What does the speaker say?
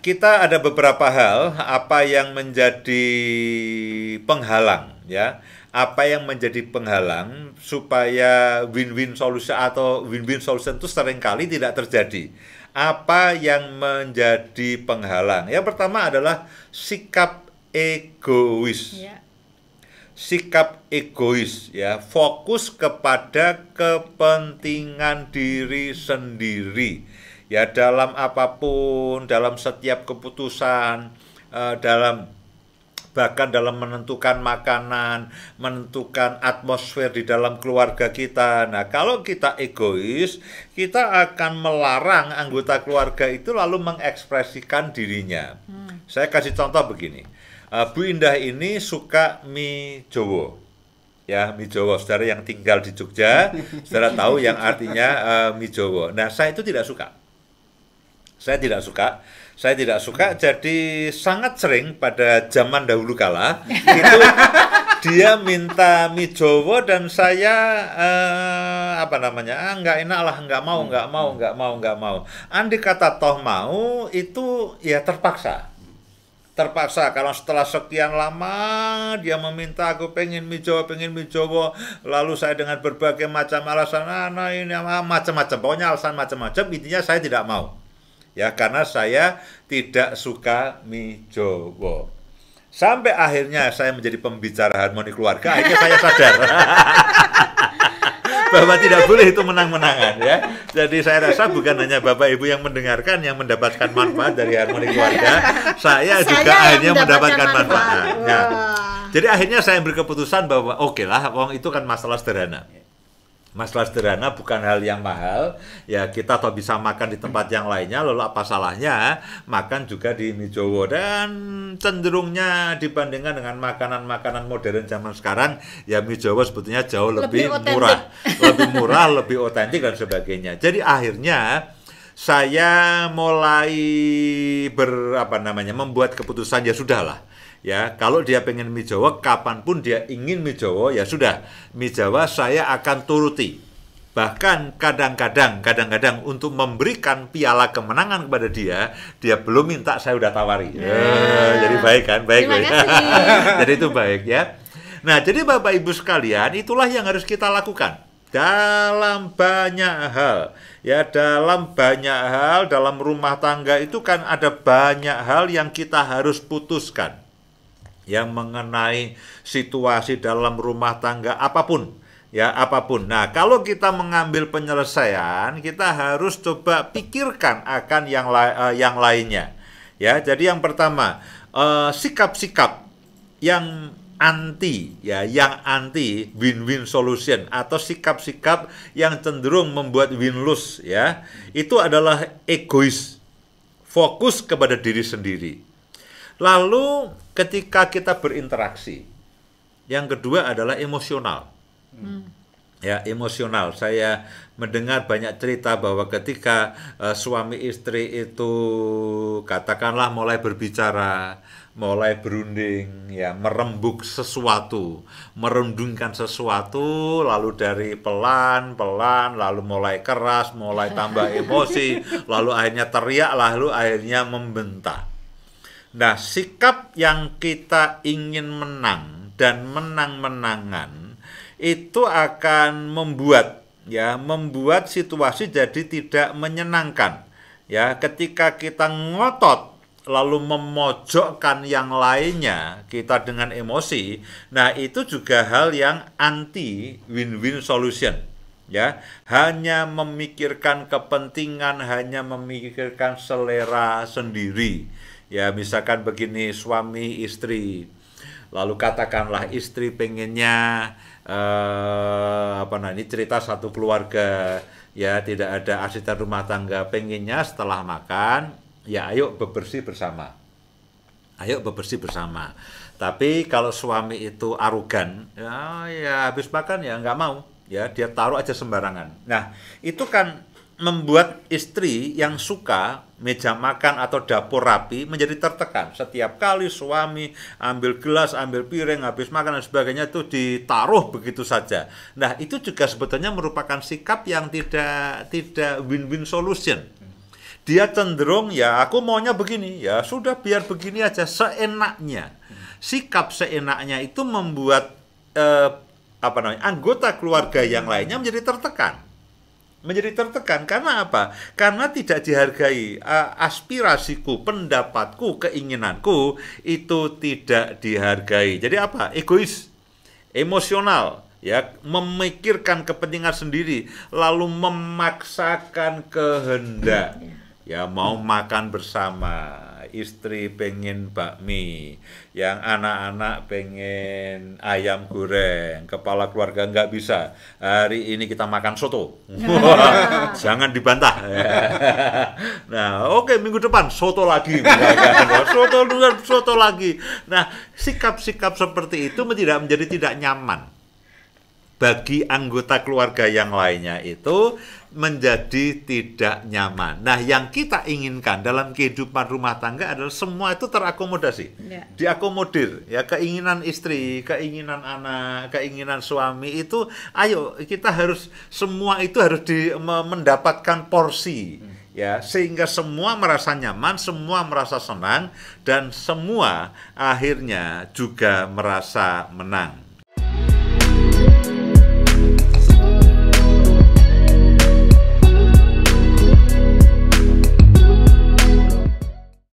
kita ada beberapa hal apa yang menjadi penghalang ya. Apa yang menjadi penghalang supaya win-win solution atau win-win solution itu seringkali tidak terjadi. Apa yang menjadi penghalang? Yang pertama adalah sikap egois. Ya. Sikap egois ya, fokus kepada kepentingan diri sendiri. Ya, dalam apapun, dalam setiap keputusan, bahkan dalam menentukan makanan, menentukan atmosfer di dalam keluarga kita. Nah, kalau kita egois, kita akan melarang anggota keluarga itu lalu mengekspresikan dirinya. Saya kasih contoh begini. Bu Indah ini suka mie Jowo. Ya, mie Jowo. Saudara yang tinggal di Jogja, saudara tahu yang artinya mie Jowo. Nah, saya itu tidak suka. Saya tidak suka, jadi sangat sering pada zaman dahulu kala itu dia minta mie Jowo dan saya nggak enak lah, nggak mau. Andai kata toh mau itu ya terpaksa kalau setelah sekian lama dia meminta aku pengen mie Jowo, lalu saya dengan berbagai macam alasan ini macam-macam, pokoknya alasan macam-macam, intinya saya tidak mau. Ya, karena saya tidak suka mie Jowo. Sampai akhirnya saya menjadi pembicara harmoni keluarga, akhirnya saya sadar bahwa tidak boleh itu menang-menangan ya. Jadi saya rasa bukan hanya Bapak Ibu yang mendengarkan yang mendapatkan manfaat dari harmoni keluarga, saya juga akhirnya mendapatkan manfaat. Nah, jadi akhirnya saya berkeputusan bahwa oke lah, wong itu kan masalah sederhana. Masalah sederhana, bukan hal yang mahal. Ya, kita toh bisa makan di tempat yang lainnya, lalu apa salahnya makan juga di mie Jowo. Dan cenderungnya dibandingkan dengan makanan-makanan modern zaman sekarang, ya mie Jowo sebetulnya jauh lebih murah. Lebih murah, lebih otentik dan sebagainya. Jadi akhirnya saya mulai membuat keputusan, ya sudahlah. Ya, kalau dia pengen mie Jawa, kapanpun dia ingin mie Jawa, ya sudah, mie Jawa saya akan turuti. Bahkan kadang-kadang untuk memberikan piala kemenangan kepada dia belum minta, saya udah tawari. Jadi baik kan, baik. Jadi itu baik ya. Nah, jadi Bapak Ibu sekalian, itulah yang harus kita lakukan dalam banyak hal. Ya, dalam banyak hal, dalam rumah tangga itu kan ada banyak hal yang kita harus putuskan. Yang mengenai situasi dalam rumah tangga apapun. Nah, kalau kita mengambil penyelesaian, kita harus coba pikirkan akan yang lainnya. Ya, jadi yang pertama, sikap-sikap yang anti win-win solution atau sikap-sikap yang cenderung membuat win-lose ya. Itu adalah egois, fokus kepada diri sendiri. Lalu ketika kita berinteraksi, yang kedua adalah emosional. Ya, emosional. Saya mendengar banyak cerita bahwa ketika suami istri itu katakanlah mulai berbicara, mulai berunding, ya, merembuk sesuatu, merundingkan sesuatu, lalu dari pelan-pelan, lalu mulai keras, mulai tambah emosi, lalu akhirnya teriak, lalu akhirnya membentak. Nah, sikap yang kita ingin menang dan menang-menangan itu akan membuat situasi jadi tidak menyenangkan. Ya, ketika kita ngotot lalu memojokkan yang lainnya, kita dengan emosi, nah itu juga hal yang anti win-win solution. Ya, hanya memikirkan kepentingan, hanya memikirkan selera sendiri. Ya, misalkan begini, suami istri, lalu katakanlah istri pengennya ini cerita satu keluarga, ya, tidak ada asisten rumah tangga, pengennya setelah makan, ya ayo bebersih bersama. Tapi kalau suami itu arogan, ya habis makan ya nggak mau, ya dia taruh aja sembarangan. Nah, itu kan membuat istri yang suka meja makan atau dapur rapi menjadi tertekan. Setiap kali suami ambil gelas, ambil piring, habis makan dan sebagainya itu ditaruh begitu saja. Nah, itu juga sebetulnya merupakan sikap yang tidak win-win solution. Dia cenderung ya aku maunya begini, ya sudah biar begini aja seenaknya. Sikap seenaknya itu membuat anggota keluarga yang lainnya menjadi tertekan. Karena apa? Karena tidak dihargai. Aspirasiku, pendapatku, keinginanku itu tidak dihargai. Jadi apa? Egois, emosional, ya, memikirkan kepentingan sendiri, lalu memaksakan kehendak. Ya, mau makan bersama, istri pengen bakmi, yang anak-anak pengen ayam goreng, kepala keluarga nggak bisa. Hari ini kita makan soto. Jangan dibantah. Nah, oke, minggu depan soto lagi. Soto lagi. Nah, sikap-sikap seperti itu menjadi tidak nyaman bagi anggota keluarga yang lainnya, itu menjadi tidak nyaman. Nah, yang kita inginkan dalam kehidupan rumah tangga adalah semua itu terakomodasi, diakomodir. Ya, keinginan istri, keinginan anak, keinginan suami itu, ayo kita harus semua itu harus mendapatkan porsi. Ya, sehingga semua merasa nyaman, semua merasa senang, dan semua akhirnya juga merasa menang.